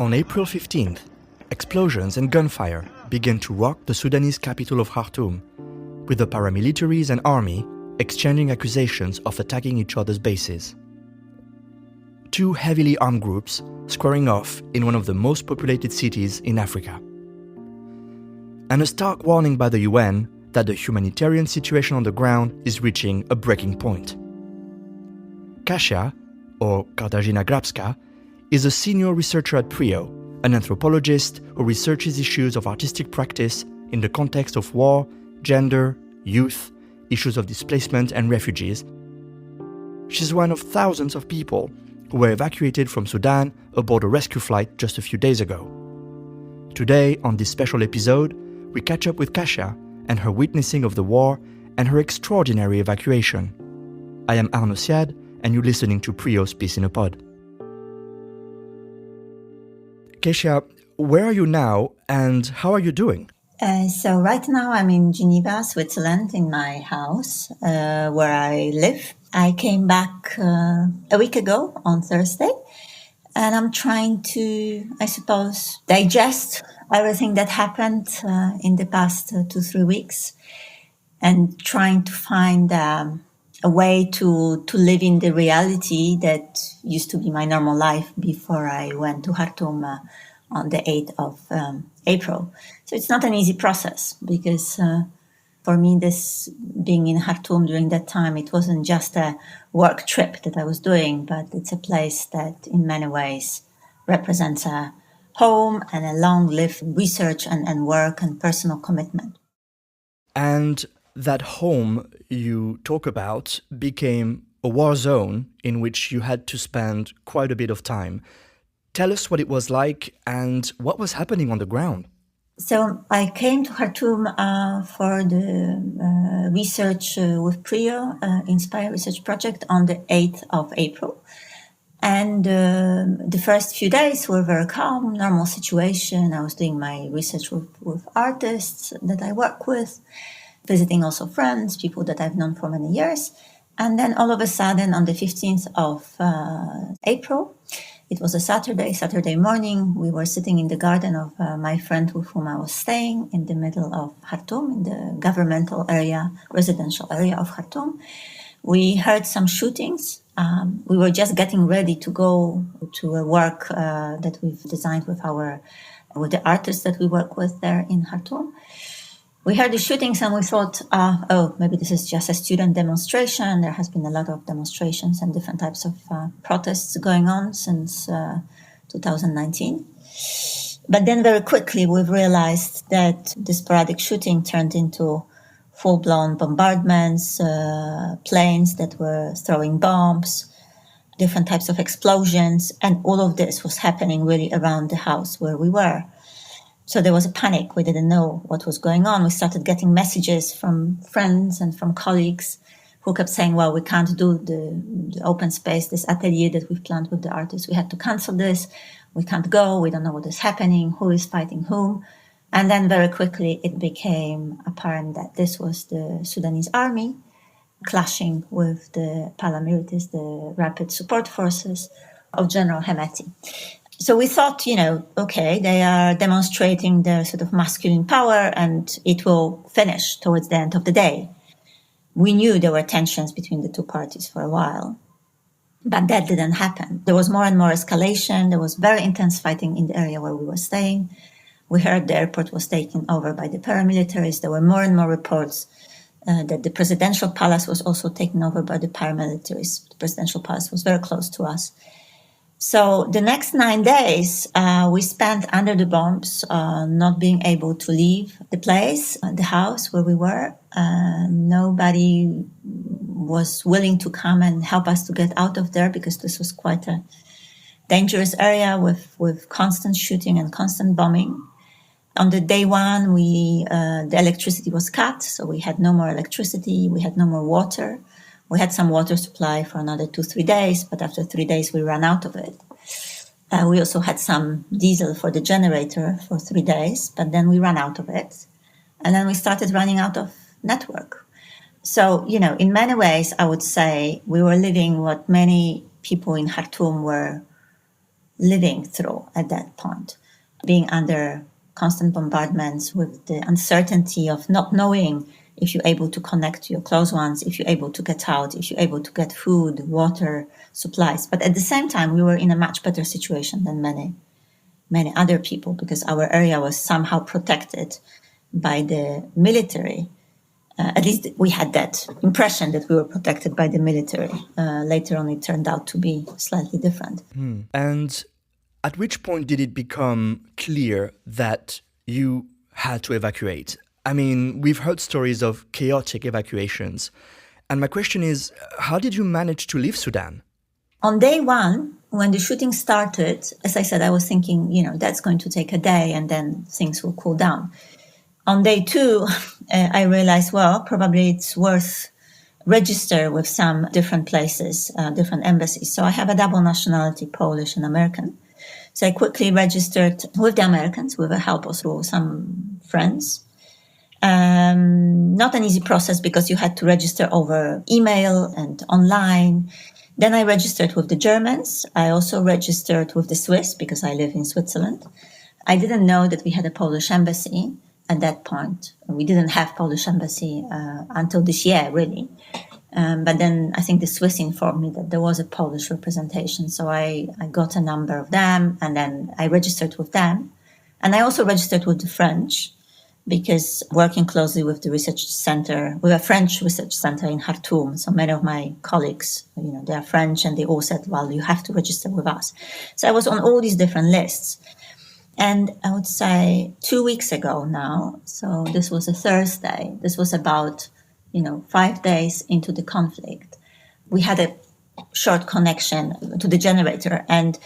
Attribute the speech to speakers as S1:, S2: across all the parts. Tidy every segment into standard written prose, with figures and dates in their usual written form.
S1: On April 15th, explosions and gunfire began to rock the Sudanese capital of Khartoum, with the paramilitaries and army exchanging accusations of attacking each other's bases. Two heavily armed groups squaring off in one of the most populated cities in Africa. And a stark warning by the UN that the humanitarian situation on the ground is reaching a breaking point. Kasia, or Katarzyna Grabska, is a senior researcher at PRIO, an anthropologist who researches issues of artistic practice in the context of war, gender, youth, issues of displacement and refugees. She's one of thousands of people who were evacuated from Sudan aboard a rescue flight just a few days ago. Today, on this special episode, we catch up with Kasia and her witnessing of the war and her extraordinary evacuation. I am Arnaud Siad, and you're listening to PRIO's Peace in a Pod. Kasia, where are you now and how are you doing?
S2: So right now I'm in Geneva, Switzerland, in my house where I live. I came back a week ago on Thursday, and I'm trying to, I suppose, digest everything that happened in the past 2-3 weeks, and trying to find a way to live in the reality that used to be my normal life before I went to Khartoum on the 8th of April. So it's not an easy process because for me, this being in Khartoum during that time, it wasn't just a work trip that I was doing, but it's a place that in many ways represents a home and a long-lived research and work and personal commitment.
S1: And that home you talk about became a war zone in which you had to spend quite a bit of time. Tell us what it was like and what was happening on the ground.
S2: So I came to Khartoum for the research with PRIO, Inspire Research Project, on the 8th of April. And the first few days were very calm, normal situation. I was doing my research with artists that I work with, visiting also friends, people that I've known for many years. And then all of a sudden, on the 15th of April, it was a Saturday morning. We were sitting in the garden of my friend with whom I was staying in the middle of Khartoum, in the governmental area, residential area of Khartoum. We heard some shootings. We were just getting ready to go to a work that we've designed with the artists that we work with there in Khartoum. We heard the shootings and we thought, maybe this is just a student demonstration. There has been a lot of demonstrations and different types of protests going on since 2019. But then very quickly we've realized that the sporadic shooting turned into full-blown bombardments, planes that were throwing bombs, different types of explosions, and all of this was happening really around the house where we were. So there was a panic. We didn't know what was going on. We started getting messages from friends and from colleagues who kept saying, well, we can't do the open space, this atelier that we've planned with the artists. We had to cancel this. We can't go. We don't know what is happening, who is fighting whom. And then very quickly it became apparent that this was the Sudanese army clashing with the paramilitaries, the rapid support forces of General Hemeti. So we thought, okay, they are demonstrating their sort of masculine power and it will finish towards the end of the day. We knew there were tensions between the two parties for a while, but that didn't happen. There was more and more escalation. There was very intense fighting in the area where we were staying. We heard the airport was taken over by the paramilitaries. There were more and more reports that the presidential palace was also taken over by the paramilitaries. The presidential palace was very close to us. So the next 9 days, we spent under the bombs, not being able to leave the place, the house where we were. Nobody was willing to come and help us to get out of there because this was quite a dangerous area with constant shooting and constant bombing. On the day one, the electricity was cut, so we had no more electricity, we had no more water. We had some water supply for another 2-3 days, but after 3 days, we ran out of it. We also had some diesel for the generator for 3 days, but then we ran out of it. And then we started running out of network. So, in many ways, I would say we were living what many people in Khartoum were living through at that point, being under constant bombardments with the uncertainty of not knowing if you're able to connect to your close ones, if you're able to get out, if you're able to get food, water, supplies. But at the same time, we were in a much better situation than many other people because our area was somehow protected by the military. At least we had that impression that we were protected by the military. Later on, it turned out to be slightly different.
S1: And at which point did it become clear that you had to evacuate? I mean, we've heard stories of chaotic evacuations. And my question is, how did you manage to leave Sudan?
S2: On day one, when the shooting started, as I said, I was thinking, that's going to take a day and then things will cool down. On day two, I realized, probably it's worth register with some different places, different embassies. So I have a double nationality, Polish and American. So I quickly registered with the Americans with the help of some friends. Not an easy process because you had to register over email and online. Then I registered with the Germans. I also registered with the Swiss because I live in Switzerland. I didn't know that we had a Polish embassy at that point. We didn't have Polish embassy until this year, really. But then I think the Swiss informed me that there was a Polish representation. So I got a number of them and then I registered with them. And I also registered with the French because working closely with the research center, with a French research center in Khartoum. So many of my colleagues, they are French and they all said, well, you have to register with us. So I was on all these different lists. And I would say 2 weeks ago now, so this was a Thursday, this was about 5 days into the conflict, we had a short connection to the generator and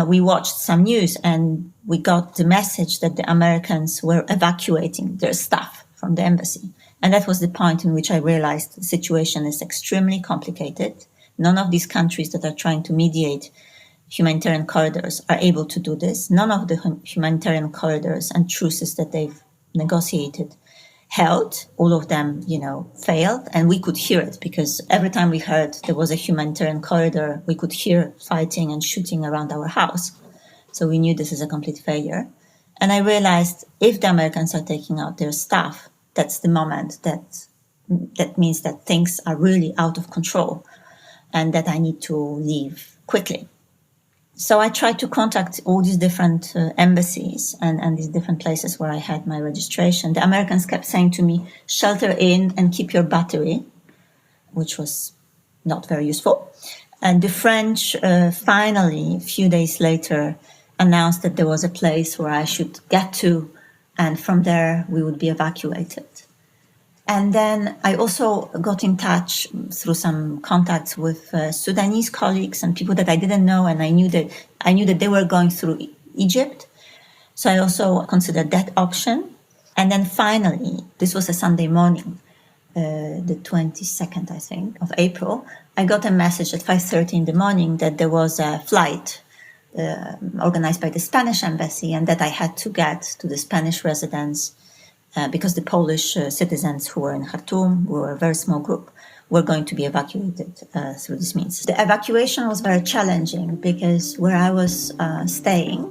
S2: we watched some news and we got the message that the Americans were evacuating their staff from the embassy. And that was the point in which I realized the situation is extremely complicated. None of these countries that are trying to mediate humanitarian corridors are able to do this. None of the humanitarian corridors and truces that they've negotiated held. All of them, failed. And we could hear it because every time we heard there was a humanitarian corridor, we could hear fighting and shooting around our house. So we knew this is a complete failure. And I realized if the Americans are taking out their staff, that's the moment that means that things are really out of control and that I need to leave quickly. So I tried to contact all these different embassies and these different places where I had my registration. The Americans kept saying to me, shelter in and keep your battery, which was not very useful. And the French finally, a few days later, announced that there was a place where I should get to, and from there we would be evacuated. And then I also got in touch through some contacts with Sudanese colleagues and people that I didn't know, and I knew that they were going through Egypt. So I also considered that option. And then finally, this was a Sunday morning, the 22nd, I think, of April. I got a message at 5:30 in the morning that there was a flight organized by the Spanish embassy and that I had to get to the Spanish residence. Because the Polish citizens who were in Khartoum, who were a very small group, were going to be evacuated through this means. The evacuation was very challenging because where I was staying,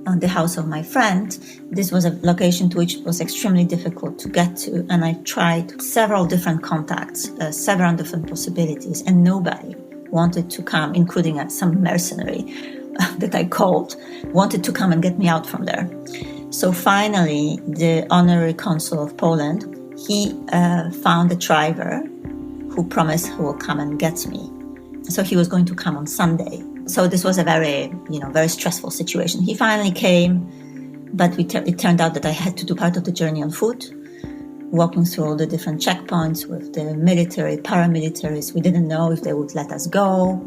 S2: on the house of my friend, this was a location to which it was extremely difficult to get to. And I tried several different contacts, several different possibilities, and nobody wanted to come, including some mercenary that I called, wanted to come and get me out from there. So finally, the honorary consul of Poland, he found a driver who promised he will come and get me. So he was going to come on Sunday. So this was a very stressful situation. He finally came, but it turned out that I had to do part of the journey on foot, walking through all the different checkpoints with the military, paramilitaries. We didn't know if they would let us go.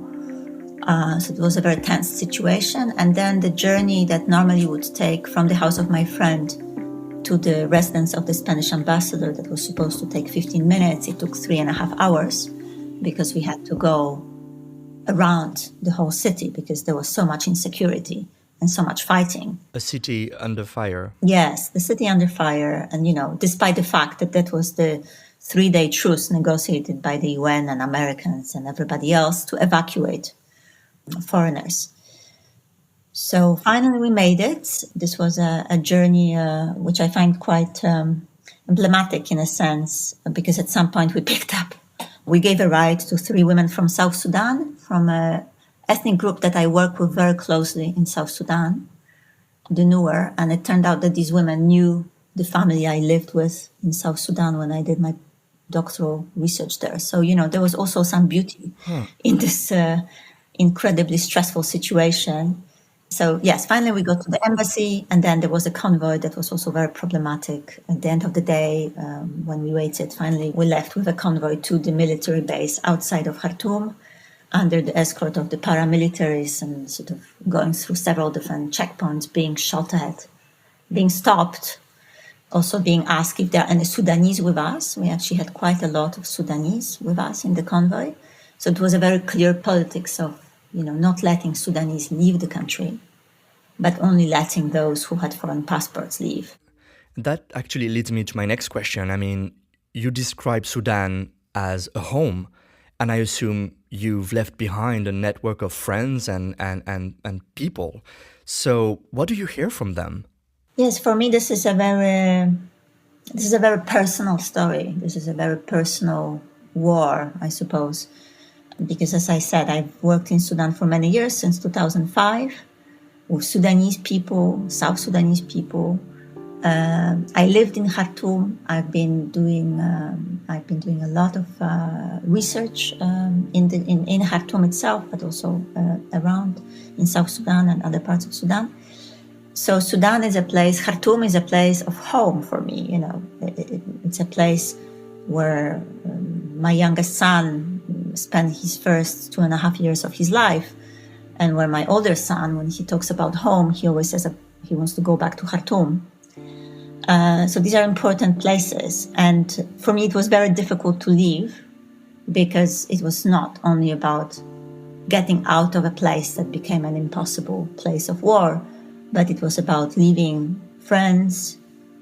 S2: So it was a very tense situation. And then the journey that normally would take from the house of my friend to the residence of the Spanish ambassador that was supposed to take 15 minutes, it took 3.5 hours because we had to go around the whole city because there was so much insecurity and so much fighting.
S1: A city under fire.
S2: Yes, the city under fire. And, despite the fact that that was the 3-day truce negotiated by the UN and Americans and everybody else to evacuate foreigners. So finally we made it. This was a journey which I find quite emblematic in a sense, because at some point we picked up, we gave a ride to 3 women from South Sudan, from an ethnic group that I work with very closely in South Sudan, the Nuer. And it turned out that these women knew the family I lived with in South Sudan when I did my doctoral research there. So, there was also some beauty in this incredibly stressful situation. So yes, finally we got to the embassy, and then there was a convoy that was also very problematic. At the end of the day, when we waited, finally we left with a convoy to the military base outside of Khartoum, under the escort of the paramilitaries, and sort of going through several different checkpoints, being shot at, being stopped, also being asked if there are any Sudanese with us. We actually had quite a lot of Sudanese with us in the convoy. So it was a very clear politics of, not letting Sudanese leave the country, but only letting those who had foreign passports leave.
S1: That actually leads me to my next question. I mean, you describe Sudan as a home, and I assume you've left behind a network of friends and people. So what do you hear from them?
S2: Yes, for me, this is a very personal story. This is a very personal war, I suppose. Because as I said, I've worked in Sudan for many years, since 2005, with Sudanese people, South Sudanese people. I lived in Khartoum. I've been doing a lot of research in Khartoum itself, but also around in South Sudan and other parts of Sudan. So Sudan is a place, Khartoum is a place of home for me. It's a place where my youngest son spent his first 2.5 years of his life, and where my older son, when he talks about home, he always says he wants to go back to Khartoum. So these are important places, and for me it was very difficult to leave, because it was not only about getting out of a place that became an impossible place of war, but it was about leaving friends,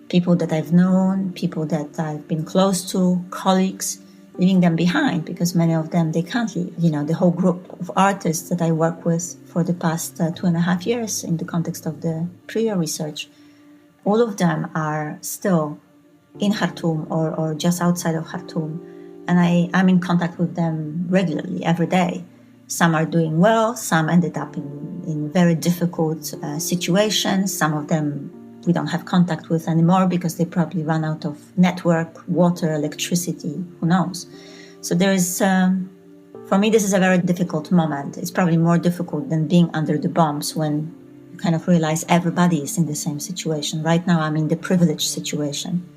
S2: people that I've known, people that I've been close to, colleagues, leaving them behind, because many of them, they can't leave. The whole group of artists that I work with for the past 2.5 years in the context of the PRIO research, all of them are still in Khartoum or just outside of Khartoum. And I'm in contact with them regularly, every day. Some are doing well, some ended up in very difficult situations. Some of them we don't have contact with anymore because they probably run out of network, water, electricity, who knows. So there is, for me, this is a very difficult moment. It's probably more difficult than being under the bombs, when you kind of realize everybody is in the same situation. Right now, I'm in the privileged situation,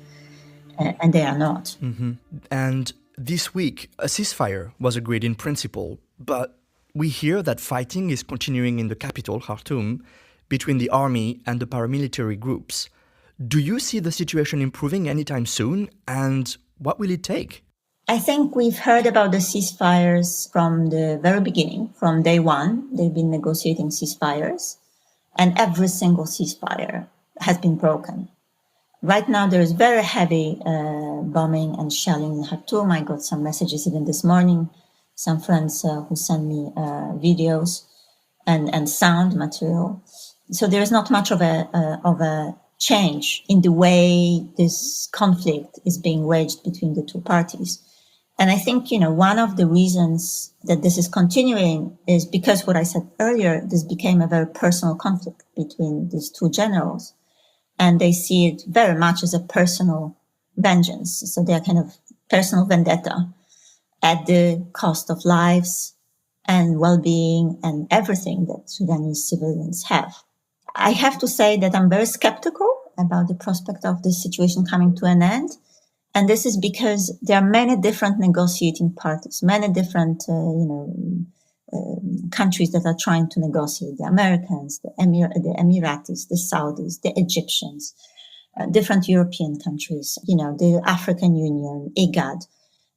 S2: and they are not.
S1: Mm-hmm. And this week, a ceasefire was agreed in principle, but we hear that fighting is continuing in the capital, Khartoum, between the army and the paramilitary groups. Do you see the situation improving anytime soon, and what will it take?
S2: I think we've heard about the ceasefires from the very beginning, from day one. They've been negotiating ceasefires, and every single ceasefire has been broken. Right now, there is very heavy bombing and shelling in Khartoum. I got some messages even this morning, some friends who sent me videos and sound material. So there is not much of a change in the way this conflict is being waged between the two parties. And I think, one of the reasons that this is continuing is because what I said earlier, this became a very personal conflict between these two generals. And they see it very much as a personal vengeance. So they are kind of personal vendetta at the cost of lives and well-being and everything that Sudanese civilians have. I have to say that I'm very skeptical about the prospect of this situation coming to an end. And this is because there are many different negotiating parties, many different, countries that are trying to negotiate: the Americans, the Emiratis, the Saudis, the Egyptians, different European countries, the African Union, IGAD.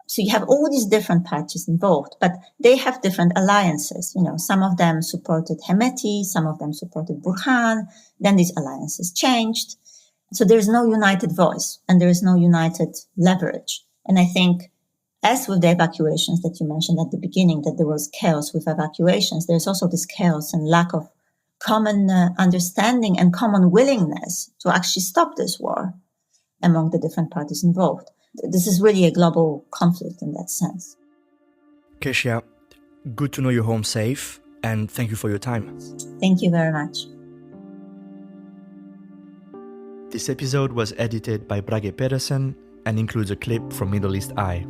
S2: So you have all these different parties involved, but they have different alliances. Some of them supported Hemeti, some of them supported Burhan. Then these alliances changed. So there is no united voice and there is no united leverage. And I think, as with the evacuations that you mentioned at the beginning, that there was chaos with evacuations, there's also this chaos and lack of common understanding and common willingness to actually stop this war among the different parties involved. This is really a global conflict in that sense.
S1: Kasia, good to know you're home safe, and thank you for your time.
S2: Thank you very much.
S1: This episode was edited by Brage Pedersen and includes a clip from Middle East Eye.